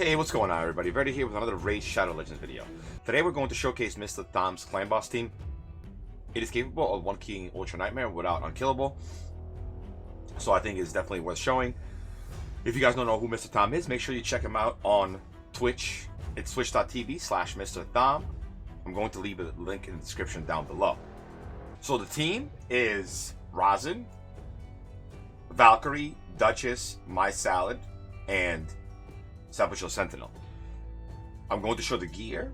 Hey, what's going on, everybody? Verdi here with another Raid Shadow Legends video. Today we're going to showcase Mr. Tham's Clan Boss team. It is capable of one-keying Ultra Nightmare without Unkillable, so I think it's definitely worth showing. If you guys don't know who Mr. Tham is, make sure you check him out on Twitch. It's twitch.tv/Mr. Tham. I'm going to leave a link in the description down below. So the team is Rosin, Valkyrie, Duchess, My Salad, and Saboteur Sentinel. I'm going to show the gear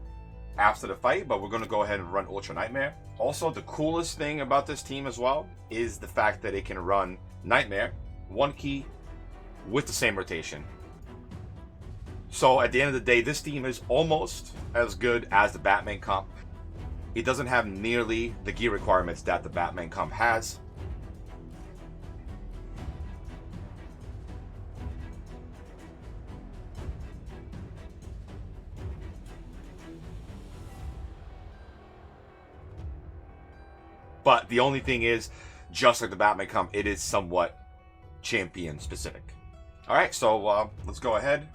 after the fight, but we're going to go ahead and run Ultra Nightmare. Also, the coolest thing about this team as well is the fact that it can run Nightmare, one key, with the same rotation. So at the end of the day, this team is almost as good as the Batman comp. It doesn't have nearly the gear requirements that the Batman comp has. But the only thing is, just like the Batman comp, it is somewhat champion specific. Alright, so let's go ahead.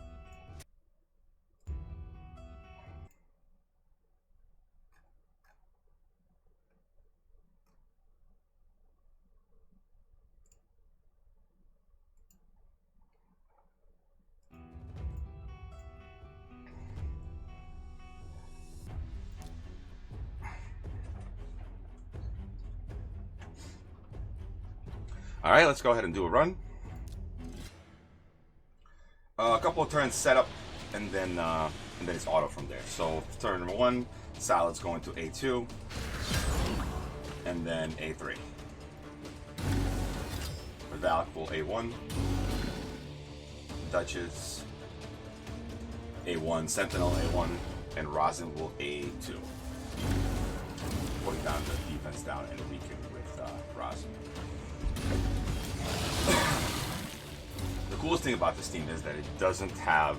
Alright, let's go ahead and do a run. A couple of turns set up, and then it's auto from there. So turn number 1, Salad's going to A2, and then A3. Valk will A1, Duchess A1, Sentinel A1, and Rosin will A2. Putting down the defense down and weaken with Rosin. The coolest thing about this team is that it doesn't have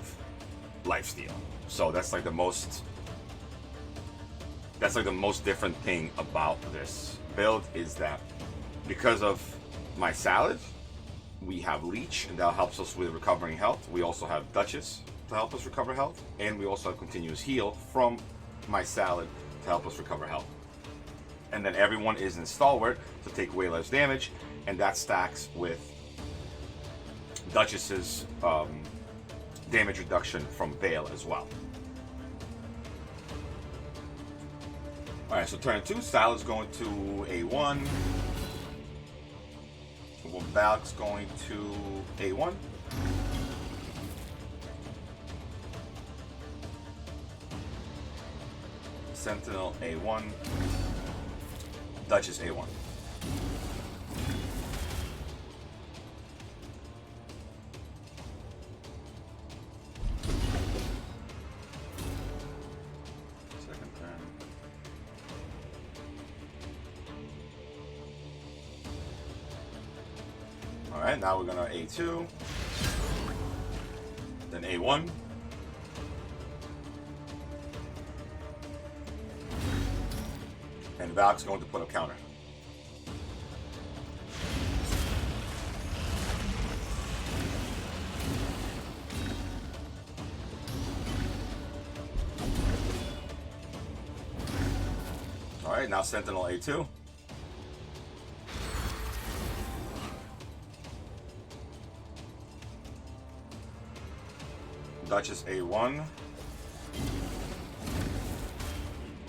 lifesteal, so that's like the most different thing about this build, is that because of My Salad, we have Leech, and that helps us with recovering health. We also have Duchess to help us recover health, and we also have Continuous Heal from My Salad to help us recover health. And then everyone is in Stalwart to take way less damage, and that stacks with Duchess's damage reduction from Veil as well. Alright, so turn 2, Salad's going to A1. Valk's going to A1. Sentinel A1. Duchess A1. Alright, now we're gonna A2, then A1, and Valk's going to put a counter. Alright, now Sentinel A2. Duchess A1,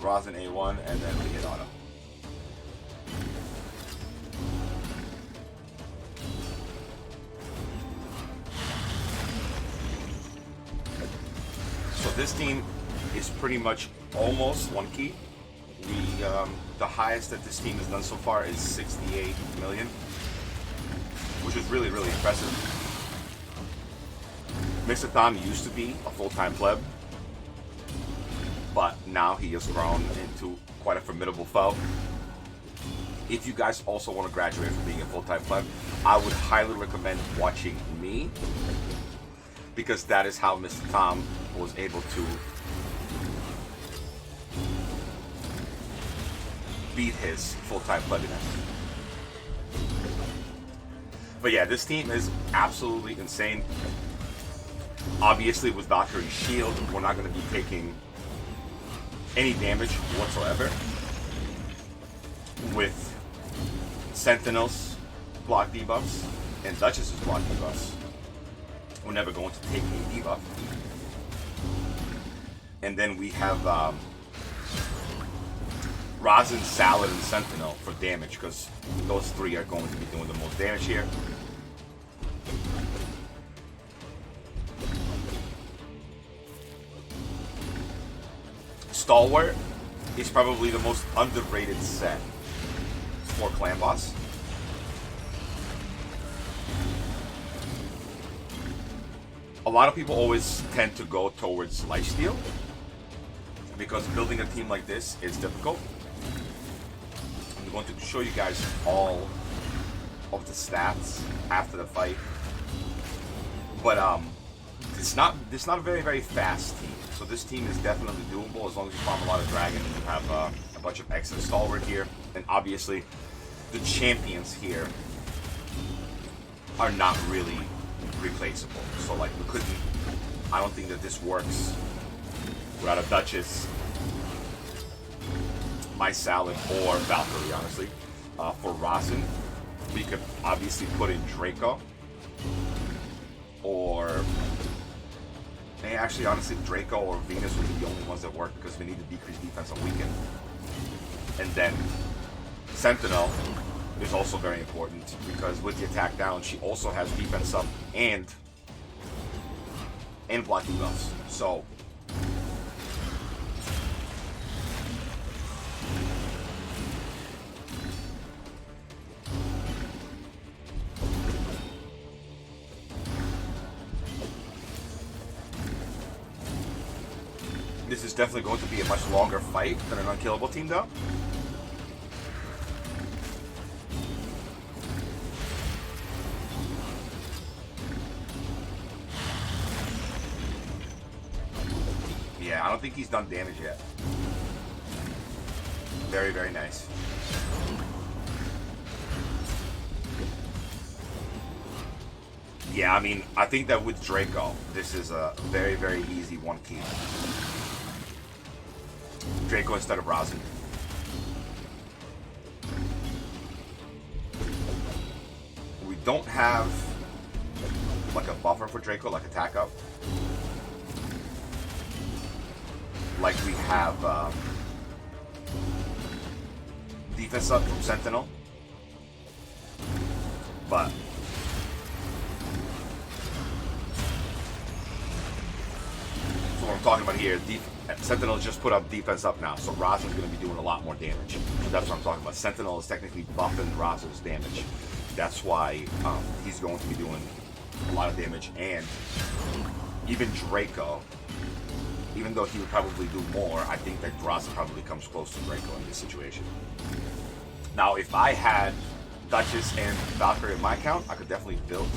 Rosin A1, and then we hit auto. So this team is pretty much almost one key. The highest that this team has done so far is 68 million, which is really, really impressive. Mr. Tham used to be a full-time pleb, but now he has grown into quite a formidable foe. If you guys also want to graduate from being a full-time pleb, I would highly recommend watching me, because that is how Mr. Tham was able to beat his full-time plebiness. But yeah, this team is absolutely insane. Obviously, with Valkyrie's shield, we're not going to be taking any damage whatsoever. With Sentinel's block debuffs and Duchess's block debuffs, we're never going to take a debuff. And then we have Rosin, Salad, and Sentinel for damage, because those three are going to be doing the most damage here. Stalwart is probably the most underrated set for Clan Boss. A lot of people always tend to go towards Lifesteal because building a team like this is difficult. I'm going to show you guys all of the stats after the fight, but it's not a very fast team. So this team is definitely doable as long as you farm a lot of Dragon and you have a bunch of excess Stalwart here. And obviously, the champions here are not really replaceable. So like we couldn't. I don't think that this works without a Duchess, my Salad, or Valkyrie. Honestly, for Rosin, we could obviously put in Draco or. And actually, honestly, Draco or Venus would be the only ones that work because we need to decrease defense on weekend. And then Sentinel is also very important because with the attack down, she also has defense up and block debuffs. So this is definitely going to be a much longer fight than an Unkillable team, though. Yeah, I don't think he's done damage yet. Very nice. Yeah, I mean, I think that with Draco, this is a very easy one key. Draco instead of Rosin. We don't have like a buffer for Draco, like attack up. Like we have defense up from Sentinel. But so what I'm talking about here, Sentinel just put up defense up now, so Rosin's going to be doing a lot more damage. That's what I'm talking about. Sentinel is technically buffing Rosin's damage. That's why he's going to be doing a lot of damage. And even Draco, even though he would probably do more, I think that Rosin probably comes close to Draco in this situation. Now, if I had Duchess and Valkyrie in my account, I could definitely build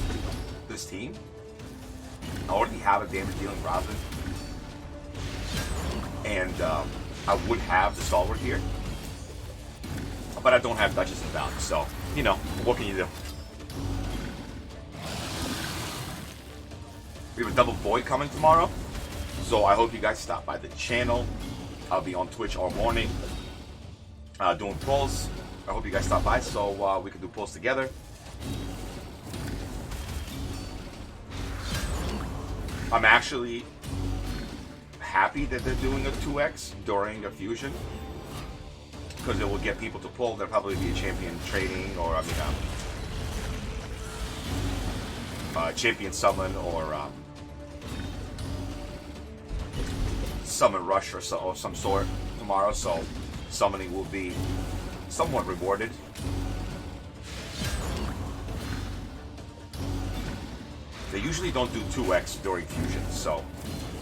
this team. I already have a damage dealing Rosin. And I would have the Stalwart here, but I don't have Duchess and Valk, so, you know, what can you do? We have a double void coming tomorrow, so I hope you guys stop by the channel. I'll be on Twitch all morning doing pulls. I hope you guys stop by so we can do pulls together. I'm actually happy that they're doing a 2x during a fusion because it will get people to pull. There'll probably be a champion trading, or I mean, champion summon or summon rush or some sort tomorrow. So summoning will be somewhat rewarded. They usually don't do 2x during fusion, so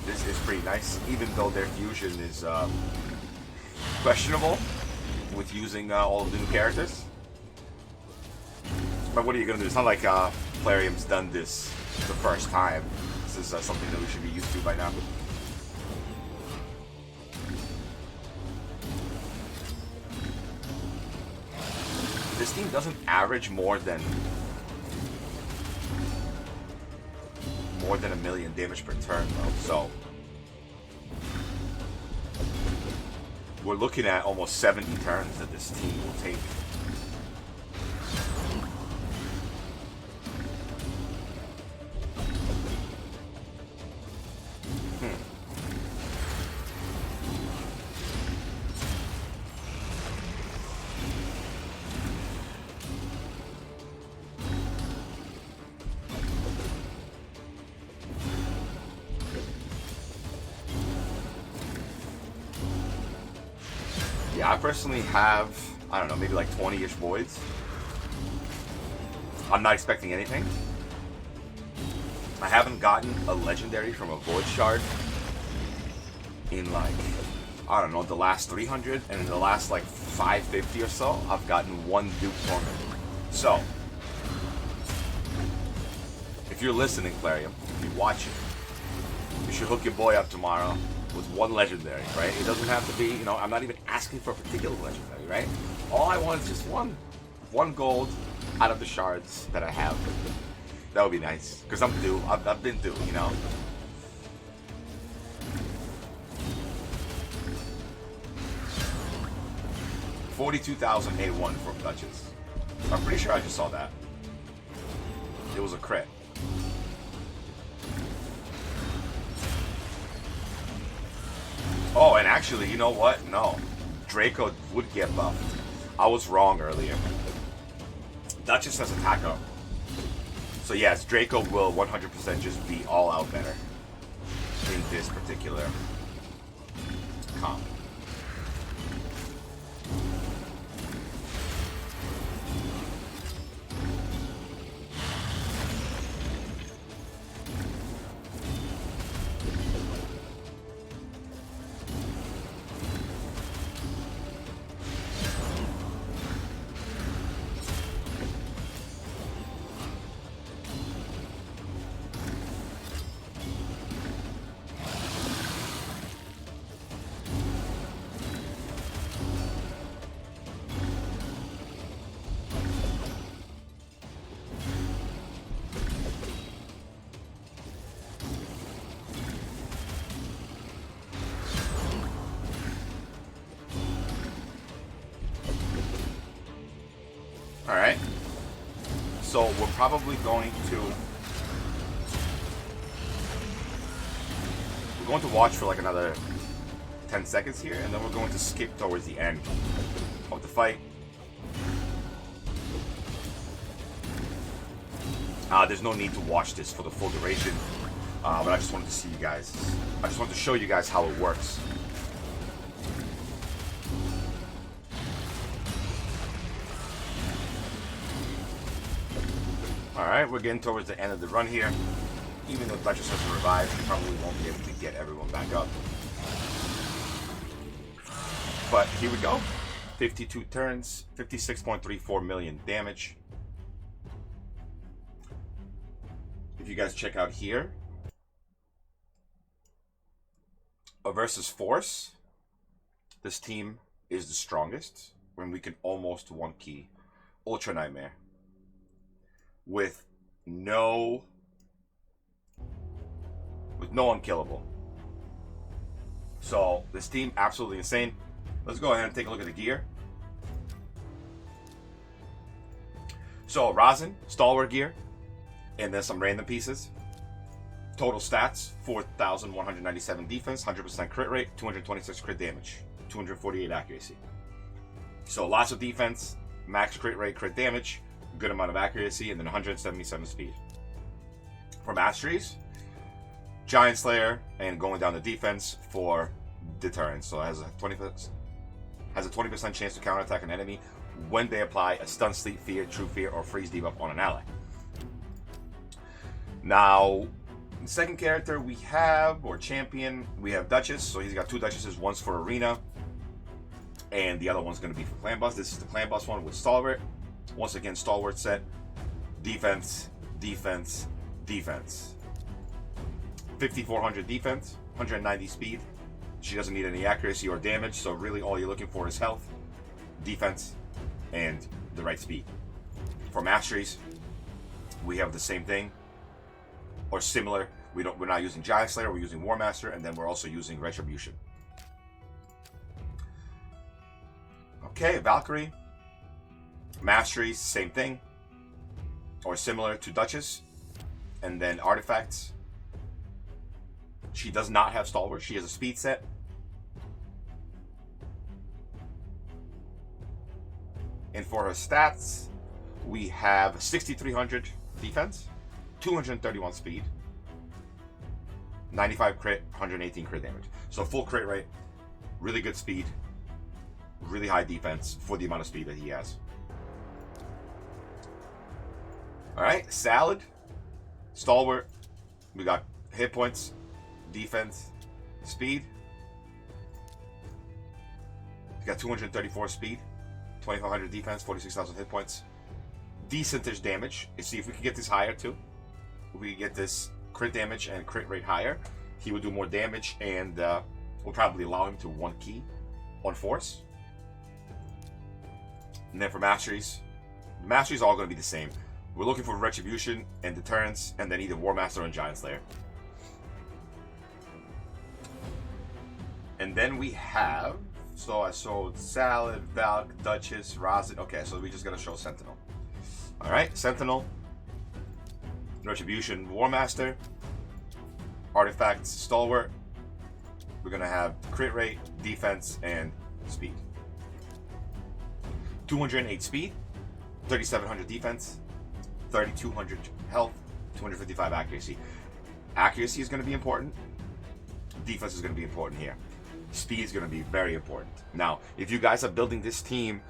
this is pretty nice, even though their fusion is questionable with using all of the new characters. But what are you going to do? It's not like Plarium's done this the first time. This is something that we should be used to by now. This team doesn't average more than more than 1,000,000 damage per turn, though. So we're looking at almost 70 turns that this team will take. Yeah, I personally have, I don't know, maybe like 20-ish voids. I'm not expecting anything. I haven't gotten a legendary from a void shard in like, I don't know, the last 300, and in the last like 550 or so, I've gotten one Duke tournament. So, if you're listening, plarium, if you're watching, you should hook your boy up tomorrow with one legendary, right? It doesn't have to be, you know, I'm not even asking for a particular legendary, right? All I want is just one gold out of the shards that I have. That would be nice, because I'm due. I've been due, you know? $42,081 from Duchess. I'm pretty sure I just saw that. It was a crit. Oh, and actually, you know what? No. Draco would get buffed. I was wrong earlier. Duchess has attack up. So yes, Draco will 100% just be all out better in this particular comp. Alright, so we're probably going to watch for like another 10 seconds here, and then we're going to skip towards the end of the fight. There's no need to watch this for the full duration, but I just wanted to see you guys, I just wanted to show you guys how it works. Alright, we're getting towards the end of the run here. Even though Duchess has revived, he probably won't be able to get everyone back up. But here we go. 52 turns, 56.34 million damage. If you guys check out here, versus Force, this team is the strongest when we can almost one key Ultra Nightmare with no Unkillable. So this team absolutely insane. Let's go ahead and take a look at the gear. So Rosin, stalwart gear, and then some random pieces. Total stats: 4,197 defense, 100% crit rate, 226 crit damage, 248 accuracy. So lots of defense, max crit rate, crit damage, good amount of accuracy, and then 177 speed. For masteries, Giant Slayer, and going down the defense for deterrence. So it has a 20% chance to counterattack an enemy when they apply a stun, sleep, fear, true fear, or freeze debuff on an ally. Now, the second character we have, or champion, we have Duchess. So he's got two Duchesses, one's for Arena, and the other one's going to be for Clan Boss. This is the Clan Boss one with Stalwart. Once again, Stalwart set, defense, defense, defense. 5,400 defense, 190 speed. She doesn't need any accuracy or damage, so really all you're looking for is health, defense, and the right speed. For masteries, we have the same thing, or similar. We're not using Giant Slayer, we're using War Master, and then we're also using Retribution. Okay, Valkyrie. Mastery, same thing. Or similar to Duchess. And then Artifacts. She does not have Stalwart. She has a speed set. And for her stats, we have 6,300 defense, 231 speed, 95 crit, 118 crit damage. So full crit rate, really good speed, really high defense for the amount of speed that he has. Alright, Salad, Stalwart, we got hit points, defense, speed. We got 234 speed, 2,500 defense, 46,000 hit points. Decentish damage. Let's see if we can get this higher too. If we can get this crit damage and crit rate higher, he would do more damage, and we'll probably allow him to 1 key on force. And then for masteries, the masteries are all going to be the same. We're looking for Retribution and Deterrence, and then either War Master and Giant Slayer. And then we have, so I showed Salad, Valk, Duchess, Rosin. Okay, so we just gotta show Sentinel. Alright, Sentinel, Retribution, War Master, Artifacts, Stalwart. We're gonna have crit rate, defense, and speed. 208 speed, 3,700 defense, 3,200 health, 255 accuracy. Accuracy is going to be important. Defense is going to be important here. Speed is going to be very important. Now, if you guys are building this team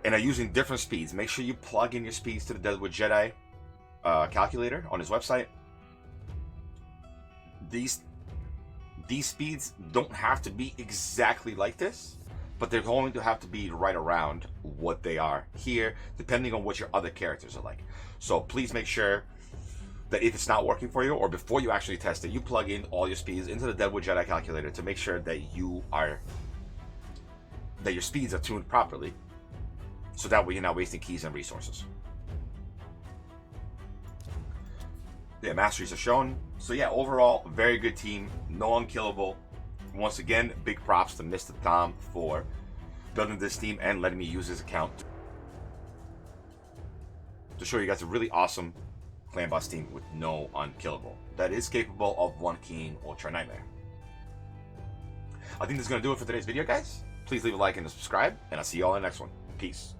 and are using different speeds, make sure you plug in your speeds to the Deadwood Jedi calculator on his website. These speeds don't have to be exactly like this, but they're going to have to be right around what they are here, depending on what your other characters are like. So please make sure that if it's not working for you, or before you actually test it, you plug in all your speeds into the Deadwood Jedi calculator to make sure that your speeds are tuned properly, so that way you're not wasting keys and resources. Yeah, masteries are shown. So yeah, overall, very good team. No Unkillable. Once again, big props to Mr. Tom for building this team and letting me use his account to show you guys a really awesome clan boss team with no Unkillable that is capable of 1 keying Ultra Nightmare. I think that's going to do it for today's video, guys. Please leave a like and subscribe, and I'll see you all in the next one. Peace.